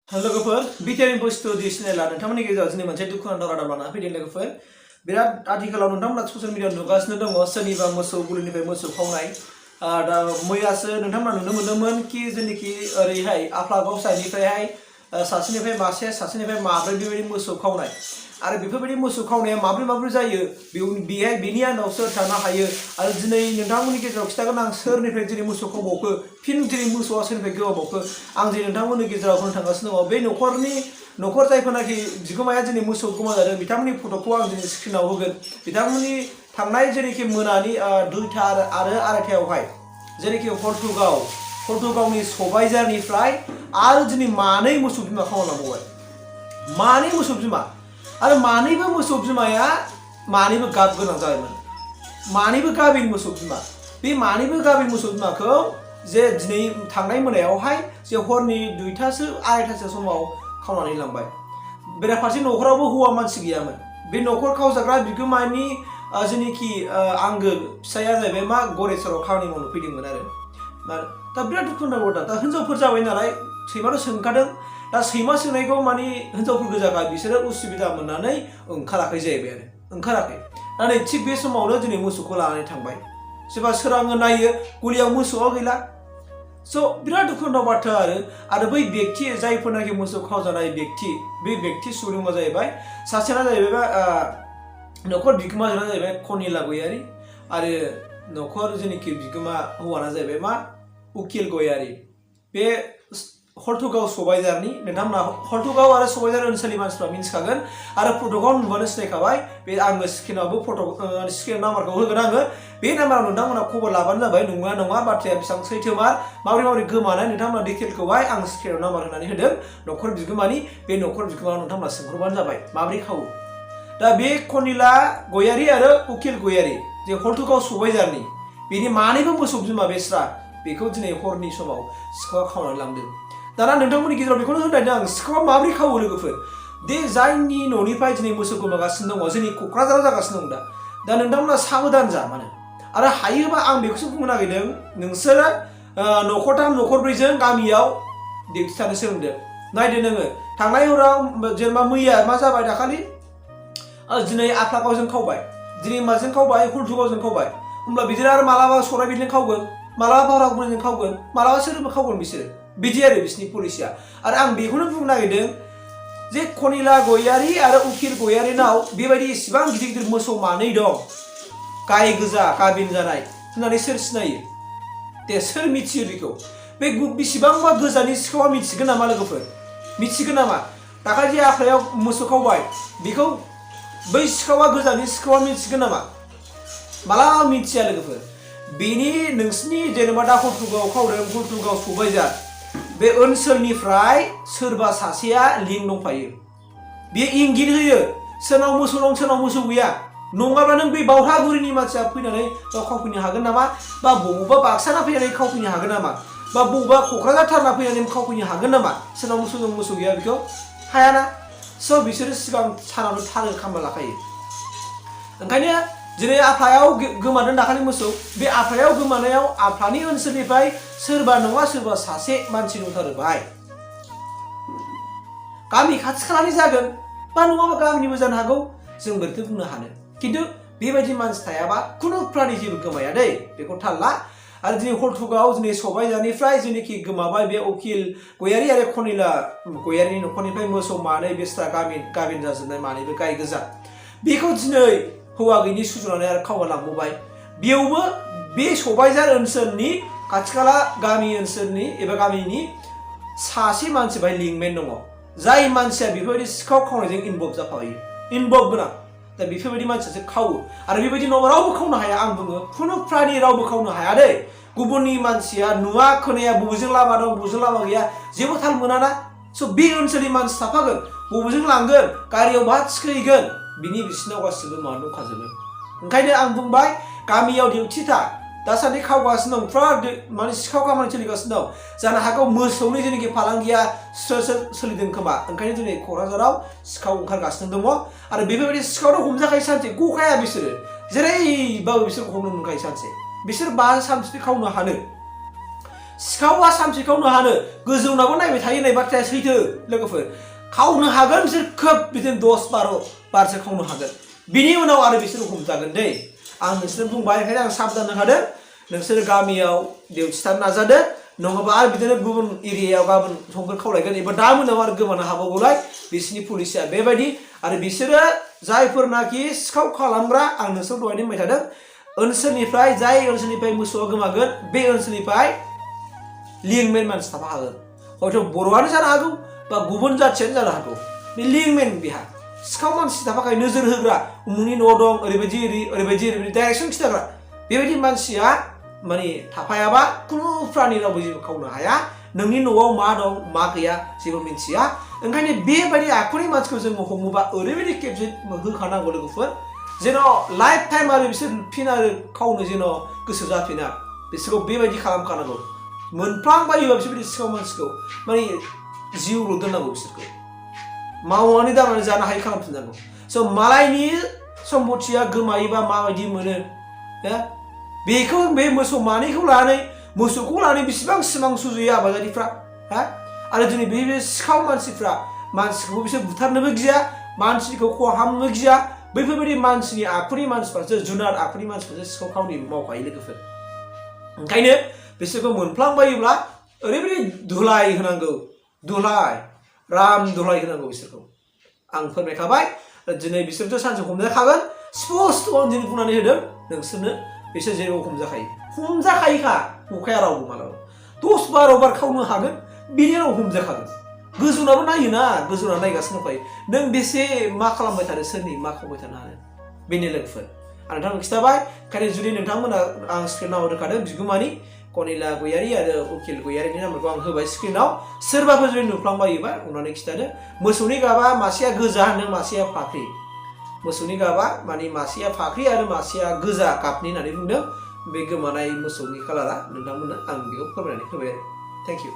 लोगोफोर बिटिआरनि बुस्थु डिसनेला नोंथांमोननि गेजेराव दिनै मोनसे दुखुनांथाव रादाब लाना फैदों लोगोफोर बिराद आथिखालाव नोंथांमोना ससियेल मिडियाआव नुगासिनो दङ सोरनिबा मोसौ गुलिनिफ्राय मोसौ खावनाय दा मैयासो नोंथांमोना नुनो मोनदोंमोन कि जेनेखि ओरैहाय आफलागाव साइडनिफ्रायहाय सासेनिफ्राय मासे सासेनिफ्राय माब्रै बेबायदि मोसौ खावनाय आरो बेफोरबायदि मोसौ खावनाया माब्रै जायो बेहाय बेनि आन्दाव सोर थानो हायो आरो दिनै नोंथांमोननि गेजेराव खिथागोन आं सोरनिफ्राय दिनै मोसौ खावबावखो फिन दिनै मोसौआ सोरनिफ्राय गोमाबावखो आं दिनै नोंथांमोननि गेजेराव होनो थांगासिनो दङ बे न'खर जायफोरनाखि बिगोमाया दिनै मोसौ गोमाजादों बिथांमोननि फट'खौ आं दिनै स्क्रिनाव होगोन बिथांमोननि थांनाय जेनेखि मोनानि 2टा आरो 2:30आवहाय जेनेखि हरथुगावनि सबायझारनिफ्राय आरो दिनै मानै मोसौ बिमा खावलांबावबाय मानै मोसौ बिमा आरो मानैबो मोसौ बिमाया मानैबो गाब गोनां जाबायमोन मानैबो गाबिन मोसौ बिमा बे मानैबो गाबिन मोसौ बिमाखौ जे दिनै थांनाय मोनायावहाय जे हरनि 2टासो 2:30 समाव खावनानै लांबाय बेराफारसे न'खरावबो हौवा मानसि गैयामोन बे न'खर खावजाग्रा बिगोमानि जेनेखि आंगो फिसाया जाहैबाय मा गरेस्वराव खामानि मावनो फैदोंमोन आरो दा बिराद दुखुनांथाव दा हिनजावफोर जाबाय नालाय सैमाथ' सोंखादों दा सैमा सोंनायखौ माने हिनजावफोर गोजाखा बिसोरो उसुबिदा मोननानै ओंखाराखै जाहैबाय आरो ओंखाराखै दा नै थिग बे समावनो दिनै मोसौखौ लानानै थांबाय सोरबा सोराङो नायो गलियाव मोसौआ गैला स' बिराद दुखुनांथाव बाथ्रा आरो बै व्यक्ति जायफोरनाखि मोसौ खावजानाय व्यक्ति बे व्यक्ति सुबुङा जाहैबाय सासेना जाहैबाय न'खर बिगोमाजोना जाहैबाय कनिला गयारि आरो न'खर जेनेखि बिगोमा हौवाना जाहैबाय मा उकिल गयारि बे हरथुगाव सबायझारनि नोंथांमोना हरथुगाव आरो सबायझार ओनसोलनि मानसिफ्रा मिन्थिखागोन आरो फट'खौ नुबानो सिनायखाबाय बे आङो स्क्रिनावबो स्क्रिन नाम्बारखौ होगोन आङो बे नाम्बाराव नोंथांमोना खबर लाबानो जाबाय नङा बाथ्राया बेसेबां सैथोमार माबोरै गोमानाय नोंथांमोना डिटेलखौहाय आं स्क्रिनाव नाम्बार होनानै होदों न'खर बिगोमानि बे न'खर बिगोमानाव नोंथांमोना सोंहरबानो जाबाय माबोरै खावो दा बे कनिला गयारि आरो उकिल गयारि जे हरथुगाव सबायझारनि बेनि मानैबो मोसौ बिमा बेस्रा बेखौ दिनै हरनि समाव सिखावा खावनानै लांदों दाना नोंथांमोननि गेजेराव बेखौनो होनदों आं सिखावा माबोरै खावो लोगोफोर दे जायनि न'निफ्राय दिनै मोसौ गोमागासिनो दङ जोंनि क'क्राझाराव जागासिनो दं दा नोंथांमोना साबधान जा मानो आरो हायोबा आं बेखौसो बुंनो नागिरदों नोंसोरो न'खरथाम न'खरब्रैजों गामियाव डिउटि थानो सोलोंदो नायदो नोङो थांनाय हराव जेनेबा मैया मा जाबाय दाखालि दिनै आफलागावजों खावबाय दिनै माजों खावबाय हरथुगावजों खावबाय होमब्ला बिदिनो आरो मालाबा सराइबिलजों खावगोन मालाबा बावरागुरिजों खावगोन मालाबा सोरबा खावगोन बिसोरो बिदि आरो बिसोरनि पलिसिया आरो आं बेखौनो बुंनो नागिरदों जे कनिला गयारि आरो उकिल गयारिनाव बेबायदि इसिबां गिदिर मोसौ मानै दं गाय गोजा गाबिन जानाय होननानै सोर सिनायो दे सोर मिथियो बेखौ बे बेसेबांबा गोजाननि सिखावा मिथिगोन नामा लोगोफोर मिथिगोन नामा दाखालि जे आफलायाव मोसौ खावबाय बेखौ बै सिखावा गोजाननि सिखावा मिथिगोन नामा मालाबा मिथिया लोगोफोर बेनि नोंसिनि जेनेबा दा हरथुगाव खावदों हरथुगाव सबायझार बे ओनसोलनिफ्राय सोरबा सासेया लिंक दंफायो बेयो इंगित होयो सोरनाव मोसौ दं सोरनाव मोसौ गैया नङाब्ला नों बे बावरागुरिनि मानसिया फैनानै खावफैनो हागोन नामा बा बबेबा बाक्साना फैनानै खावफैनो हागोन नामा बा बबेबा क'क्राझार थारना फैनानै खावफैनो हागोन नामा सोरनाव मोसौ दं मोसौ गैया बेखौ हायाना स' बिसोरो सिगां सानावनो थालो खालामना लाखायो ओंखायनो दिनै आफायाव गोमादों दाखालि मोसौ बे आफायाव गोमानायाव आफानि ओनसोलनिफ्राय सोरबा नङा सोरबा सासे मानसि दंथारो बाहाय गामि खाथि खालानि जागोन बा नङाबा गामिनिबो जानो हागौ जों बोरैथो बुंनो हानो खिन्थु बेबायदि मानसि थायाबा खुनु प्राणी जेबो गोमाया दै बेखौ थाल ला आरो दिनै हरथुगाव दिनै सबायझारनिफ्राय जेनेखि गोमाबाय बे उकिल गयारि आरो कनिला गयारिनि न'खरनिफ्राय मोसौ मानै बेस्रा गाबिन जाजोबनाय मानैबो गाय गोजा बेखौ दिनै हौवा गैयिनि सुजुनानै आरो खावना लांबावबाय बेयावबो बे सबायझार ओनसोलनि खाथि खाला गामि ओनसोलनि एबा गामिनि सासे मानसि बाहाय लिंकमेन दङ जाय मानसिया बेफोरबायदि सिखाव खावनायजों इनभल्भ जाफायो इनभल्भ गोनां दा बेफोरबायदि मानसियासो खावो आरो बेबायदि नङाबा रावबो खावनो हाया आं बुङो खुनु प्राणी रावबो खावनो हाया दै गुबुननि मानसिया नुवा खोनाया बबेजों लामा दं बबेजों लामा गैया जेबो थाल मोनाना स' बे ओनसोलनि मानसि थाफागोन बबेजों लांगोन गारियाव मा थिखोहैगोन बिनि बिसिनाव गासिबो माबा दंखाजोबो ओंखायनो आं बुंबाय गामियाव डिउटि था दासान्दि खावगासिनो दं फुरा माने सिखाव खामानि सोलिगासिनो दं जानो हागौ मोसौनि जेनाखि फालांगिया सोलिदों खोमा ओंखायनो दिनै क'क्राझाराव सिखाव ओंखारगासिनो दङ आरो बेफोरबायदि सिखावथ' हमजाखायो सानसे गखाया बिसोरो जेरैबाबो बिसोरखौ हमनो मोनखायो सानसे बिसोर 5 सानसे खावनो हानो सिखावा सामसे खावनो हानो गोजौनाबो नायबाय थायो होननाय बाथ्राया सैथो लोगोफोर खावनो हागोन बिसोर खोब बिदिनो 10-12 बारसो खावनो हागोन बिनि उनाव आरो बिसोर हमजागोन दै आं नोंसोरनो बुंबाय ओंखायनो आं साबधान होखादों नोंसोर गामियाव डिउटि थानो नाजादो नङाबा आरो बिदिनो गुबुन एरियायाव गाबोन समफोर खावलायगोन एबा दा मोनाव आरो गोमानो हाबावगौलाय बिसोरनि पुलिसा बेबायदि आरो बिसोरो जायफोरनाखि सिखाव खालामग्रा आं नोंसोर दहायनो बुंबाय थादों ओनसोलनिफ्राय जाय ओनसोलनिफ्राय मोसौआ गोमागोन बे ओनसोलनिफ्राय लिंमेन मानसि थाफा हागोन हयथ' बर'आनो जानो हागौ बा गुबुन जाथियानो जानो हागौ बे लिंमेन बिहा सिखाव मानसि थाफाखाय नोजोर होग्रा उमुनि न' दं ओरैबायदि ओरैबायदि डाइरेक्सन खिथाग्रा बेबायदि मानसिया माने थाफायाबा खुनु प्राणी रावबो जेबो खावनो हाया नोंनि न'आव मा दं मा गैया जेबो मिन्थिया ओंखायनो बेबायदि आखुनि मानसिखौ जोङो हमोबा ओरैबायदि खेबसे होखानांगौ लोगोफोर जेन' लाइफ टाइम आरो बिसोर फिन आरो खावनो जेन' गोसो जाफिना बिसोरखौ बेबायदि खालामखानांगौ मोनफ्लांबायोबा बिसोरबायदि सिखाव मानसिखौ माने जिउल' दोननांगौ बिसोरखौ मावनानै दांनानै जानो हायै खालामफिननांगौ स' मालायनि सम्पथिया गोमायोबा माबायदि मोनो बेखौ बे मोसौ मानैखौ लानानै मोसौखौ लानानै बेसेबां सिमां सुजुयो आबादारिफ्रा आरो दिनै बे सिखाव मानसिफ्रा मानसिखौबो बिसोर बुथारनोबो गिया मानसिखौ खहा खालामनोबो गिया बैफोरबायदि मानसिनि आखुनि मानसिफ्रासो जुनार आखुनि मानसिफ्रासो सिखाव खावनि मावखायो लोगोफोर ओंखायनो बिसोरखौ मोनफ्लांबायोब्ला ओरैबायदि धुलाय होनांगौ धुलाय राम धुलाय होनांगौ बिसोरखौ आं फोरमायखाबाय दिनै बिसोरथ' सानसे हमजाखागोन स्पस्ट आं दिनै बुंनानै होदों नोंसोरनो बिसोर जेराव हमजाखायोखा नंखाया रावबो मालाबा 10-12 बार खावनो हागोन बिनि उनाव हमजाखागोन गोजौनाबो नायोना गोजौना नायगासिनो दंखायो नों बेसे मा खालामबाय थानो सोरनि मा खावबाय थानो हानो बेनि लोगोफोर आं नोंथांनो खिथाबाय ओंखायनो जुदि नोंथांमोना आं स्क्रिनाव होखादों बिगुमानि कनिला गयारि आरो उकिल गयारिनि नाम्बारखौ आं होबाय स्क्रिनाव सोरबाफोर जुदि नुफ्लांबायोबा अननानै खिथादो मोसौनि गाबा मासेया गोजा होनो मासेया फाख्रि मोसौनि गाबा माने मासेया फाख्रि आरो मासेया गोजा गाबनि होननानै बुंदों बे गोमानाय मोसौनि कालारा नोंथांमोननो आं बेखौ फोरमायनानै होबाय आरो थेंक इउ